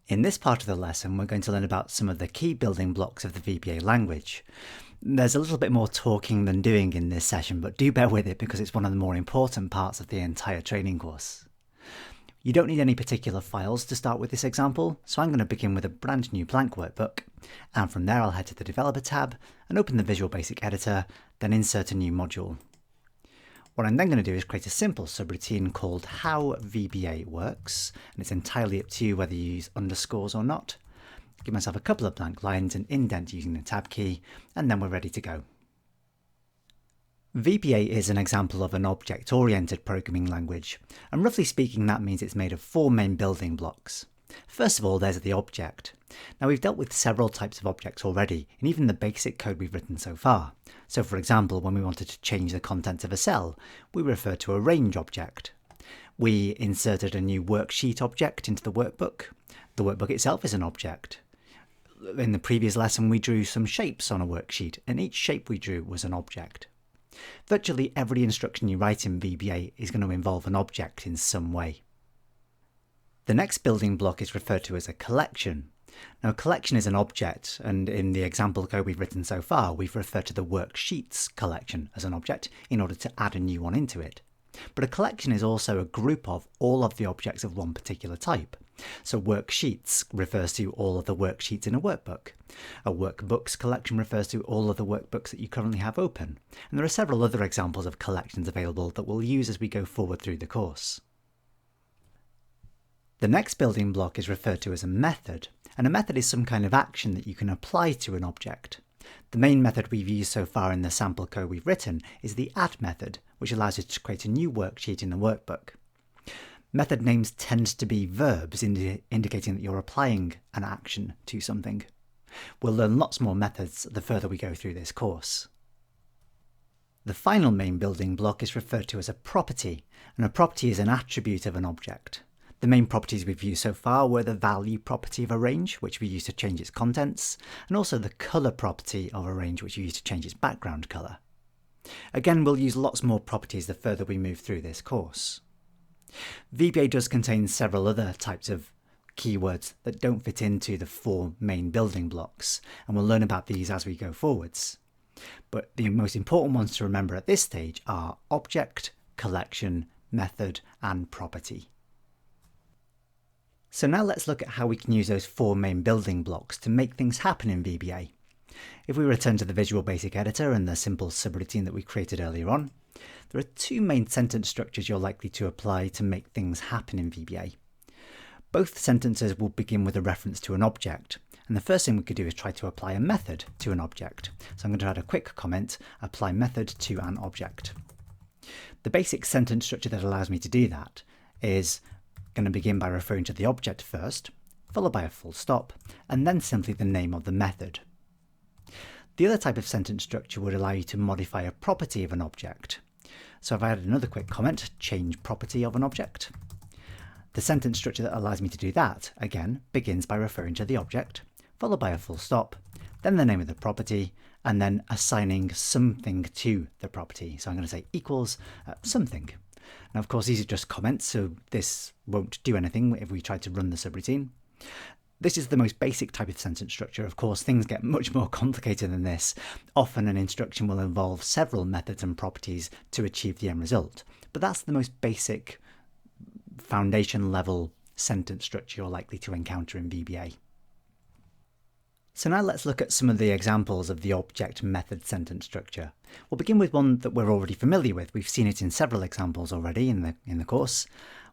In this part of the lesson, we're going to learn about some of the key building blocks of the VBA language. There's a little bit more talking than doing in this session, but do bear with it because it's one of the more important parts of the entire training course. You don't need any particular files to start with this example, so I'm going to begin with a brand new blank workbook, and from there I'll head to the Developer tab and open the Visual Basic Editor, then insert a new module. What I'm then going to do is create a simple subroutine called How VBA Works, and it's entirely up to you whether you use underscores or not. Give myself a couple of blank lines and indent using the tab key, and then we're ready to go. VBA is an example of an object-oriented programming language, and roughly speaking that means it's made of four main building blocks. First of all, there's the object. Now we've dealt with several types of objects already, in even the basic code we've written so far. So for example, when we wanted to change the contents of a cell, we referred to a range object. We inserted a new worksheet object into the workbook. The workbook itself is an object. In the previous lesson, we drew some shapes on a worksheet, and each shape we drew was an object. Virtually every instruction you write in VBA is going to involve an object in some way. The next building block is referred to as a collection. Now, a collection is an object, and in the example code we've written so far, we've referred to the worksheets collection as an object in order to add a new one into it. But a collection is also a group of all of the objects of one particular type. So worksheets refers to all of the worksheets in a workbook. A workbooks collection refers to all of the workbooks that you currently have open. And there are several other examples of collections available that we'll use as we go forward through the course. The next building block is referred to as a method, and a method is some kind of action that you can apply to an object. The main method we've used so far in the sample code we've written is the add method, which allows you to create a new worksheet in the workbook. Method names tend to be verbs indicating that you're applying an action to something. We'll learn lots more methods the further we go through this course. The final main building block is referred to as a property, and a property is an attribute of an object. The main properties we've used so far were the value property of a range, which we use to change its contents, and also the colour property of a range, which we use to change its background colour. Again, we'll use lots more properties the further we move through this course. VBA does contain several other types of keywords that don't fit into the four main building blocks, and we'll learn about these as we go forwards. But the most important ones to remember at this stage are object, collection, method, and property. So now let's look at how we can use those four main building blocks to make things happen in VBA. If we return to the Visual Basic Editor and the simple subroutine that we created earlier on, there are two main sentence structures you're likely to apply to make things happen in VBA. Both sentences will begin with a reference to an object, and the first thing we could do is try to apply a method to an object. So I'm going to add a quick comment, apply method to an object. The basic sentence structure that allows me to do that is going to begin by referring to the object first, followed by a full stop, and then simply the name of the method. The other type of sentence structure would allow you to modify a property of an object. So if I added another quick comment, change property of an object. The sentence structure that allows me to do that, again, begins by referring to the object, followed by a full stop, then the name of the property, and then assigning something to the property. So I'm going to say equals something. Now, of course, these are just comments, so this won't do anything if we try to run the subroutine. This is the most basic type of sentence structure. Of course, things get much more complicated than this. Often an instruction will involve several methods and properties to achieve the end result. But that's the most basic foundation level sentence structure you're likely to encounter in VBA. So now let's look at some of the examples of the object method sentence structure. We'll begin with one that we're already familiar with. We've seen it in several examples already in the course.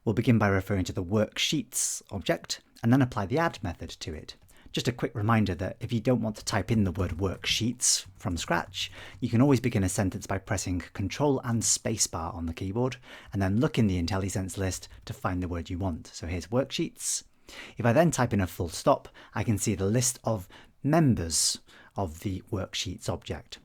We'll begin by referring to the worksheets object and then apply the add method to it. Just a quick reminder that if you don't want to type in the word worksheets from scratch, you can always begin a sentence by pressing Ctrl and spacebar on the keyboard and then look in the IntelliSense list to find the word you want. So here's worksheets. If I then type in a full stop, I can see the list of members of the worksheets object.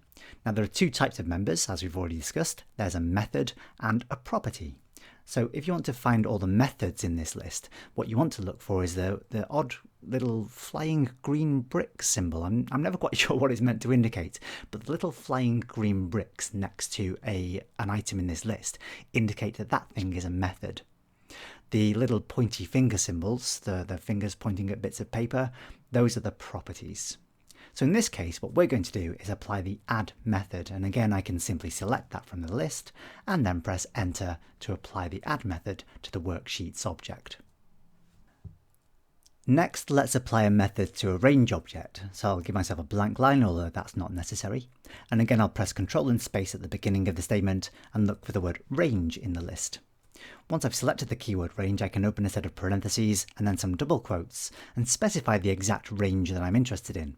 Now there are two types of members, as we've already discussed. There's a method and a property. So if you want to find all the methods in this list, what you want to look for is the odd little flying green brick symbol. I'm never quite sure what it's meant to indicate, but the little flying green bricks next to an item in this list indicate that that thing is a method. The little pointy finger symbols, the fingers pointing at bits of paper, those are the properties. So in this case, what we're going to do is apply the add method, and again I can simply select that from the list and then press enter to apply the add method to the Worksheets object. Next, let's apply a method to a range object. So I'll give myself a blank line, although that's not necessary. And again, I'll press Ctrl and space at the beginning of the statement and look for the word range in the list. Once I've selected the keyword range, I can open a set of parentheses and then some double quotes and specify the exact range that I'm interested in.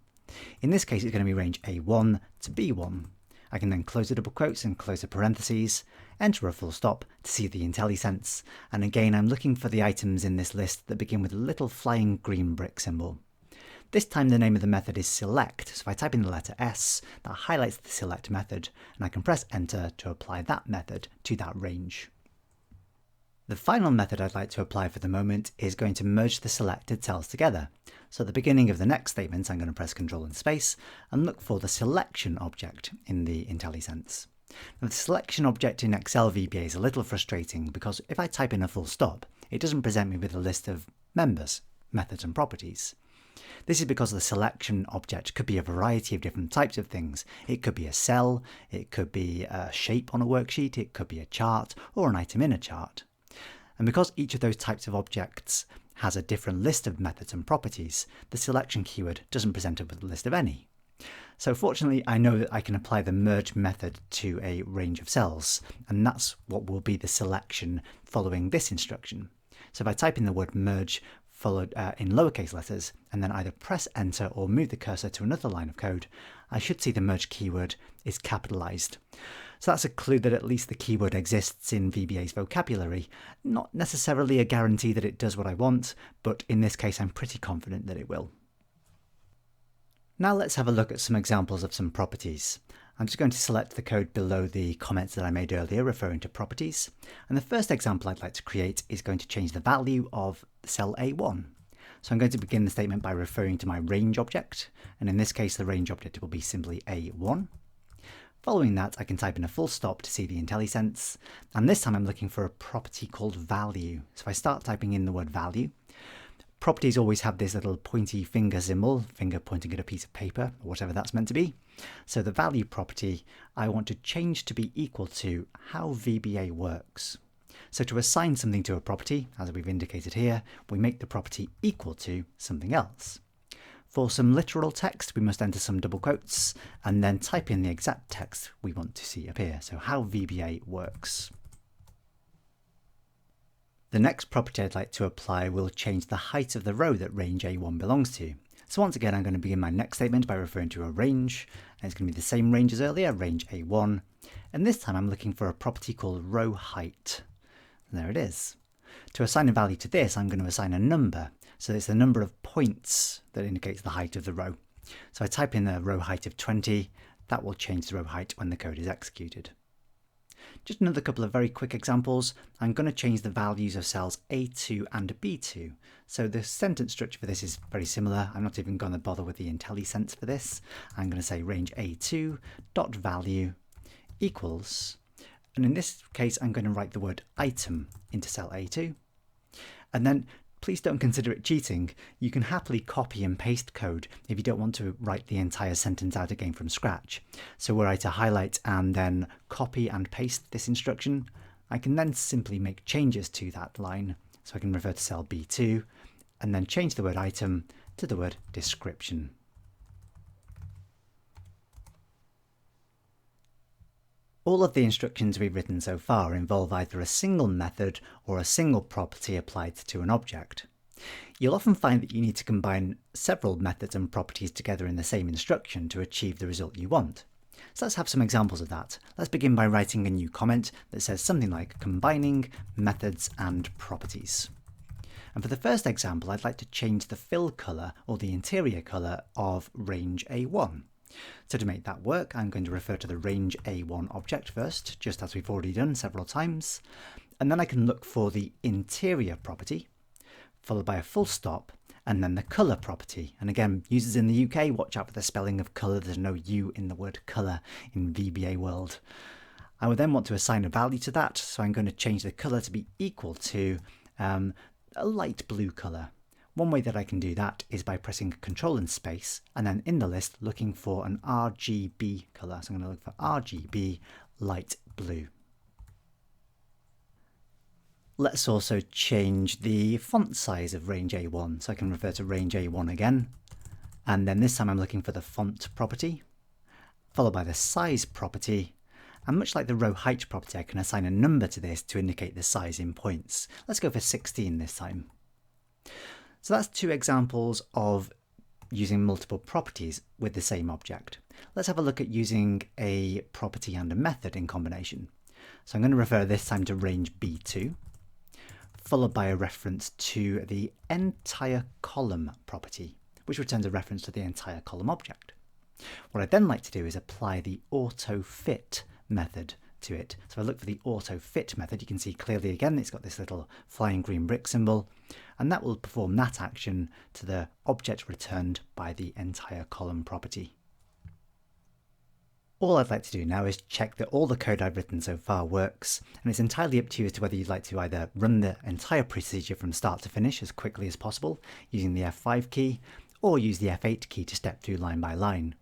In this case, it's going to be range A1 to B1. I can then close the double quotes and close the parentheses, enter a full stop to see the IntelliSense, and again I'm looking for the items in this list that begin with a little flying green brick symbol. This time the name of the method is select, so if I type in the letter S, that highlights the select method, and I can press enter to apply that method to that range. The final method I'd like to apply for the moment is going to merge the selected cells together. So at the beginning of the next statement, I'm going to press Ctrl and space and look for the selection object in the IntelliSense. Now the selection object in Excel VBA is a little frustrating because if I type in a full stop, it doesn't present me with a list of members, methods and properties. This is because the selection object could be a variety of different types of things. It could be a cell, it could be a shape on a worksheet, it could be a chart or an item in a chart. And because each of those types of objects has a different list of methods and properties, the selection keyword doesn't present it with a list of any. So fortunately, I know that I can apply the merge method to a range of cells, and that's what will be the selection following this instruction. So if I type in the word merge followed in lowercase letters, and then either press enter or move the cursor to another line of code, I should see the merge keyword is capitalized. So that's a clue that at least the keyword exists in VBA's vocabulary. Not necessarily a guarantee that it does what I want, but in this case I'm pretty confident that it will. Now let's have a look at some examples of some properties. I'm just going to select the code below the comments that I made earlier referring to properties. And the first example I'd like to create is going to change the value of cell A1. So I'm going to begin the statement by referring to my range object. And in this case, the range object will be simply A1. Following that, I can type in a full stop to see the IntelliSense, and this time I'm looking for a property called value. So if I start typing in the word value, properties always have this little pointy finger symbol, finger pointing at a piece of paper, or whatever that's meant to be. So the value property I want to change to be equal to how VBA works. So to assign something to a property, as we've indicated here, we make the property equal to something else. For some literal text, we must enter some double quotes and then type in the exact text we want to see appear, so how VBA works. The next property I'd like to apply will change the height of the row that range A1 belongs to. So once again, I'm going to begin my next statement by referring to a range, and it's going to be the same range as earlier, range A1, and this time I'm looking for a property called row height. And there it is. To assign a value to this, I'm going to assign a number. So it's the number of points that indicates the height of the row. So I type in a row height of 20, that will change the row height when the code is executed. Just another couple of very quick examples. I'm going to change the values of cells A2 and B2. So the sentence structure for this is very similar. I'm not even going to bother with the IntelliSense for this. I'm going to say range A2 dot value equals, and in this case I'm going to write the word item into cell A2, and then please don't consider it cheating. You can happily copy and paste code if you don't want to write the entire sentence out again from scratch. So were I to highlight and then copy and paste this instruction, I can then simply make changes to that line. So I can refer to cell B2 and then change the word item to the word description. All of the instructions we've written so far involve either a single method or a single property applied to an object. You'll often find that you need to combine several methods and properties together in the same instruction to achieve the result you want. So let's have some examples of that. Let's begin by writing a new comment that says something like combining methods and properties. And for the first example, I'd like to change the fill color or the interior color of range A1. So to make that work, I'm going to refer to the range A1 object first, just as we've already done several times. And then I can look for the interior property, followed by a full stop, and then the color property. And again, users in the UK, watch out for the spelling of color. There's no U in the word color in VBA world. I would then want to assign a value to that. So I'm going to change the color to be equal to a light blue colour. One way that I can do that is by pressing Control and Space, and then in the list looking for an RGB colour. So I'm going to look for RGB light blue. Let's also change the font size of range A1. So I can refer to range A1 again. And then this time I'm looking for the font property, followed by the size property. And much like the row height property, I can assign a number to this to indicate the size in points. Let's go for 16 this time. So that's two examples of using multiple properties with the same object. Let's have a look at using a property and a method in combination. So I'm going to refer this time to range B2, followed by a reference to the entire column property, which returns a reference to the entire column object. What I'd then like to do is apply the AutoFit method to it. So if I look for the AutoFit method, you can see clearly again it's got this little flying green brick symbol, and that will perform that action to the object returned by the entire column property. All I'd like to do now is check that all the code I've written so far works, and it's entirely up to you as to whether you'd like to either run the entire procedure from start to finish as quickly as possible using the F5 key, or use the F8 key to step through line by line.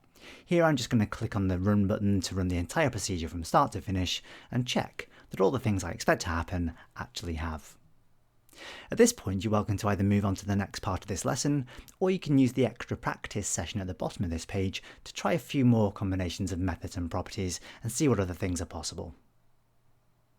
Here I'm just going to click on the Run button to run the entire procedure from start to finish and check that all the things I expect to happen actually have. At this point, you're welcome to either move on to the next part of this lesson, or you can use the extra practice session at the bottom of this page to try a few more combinations of methods and properties and see what other things are possible.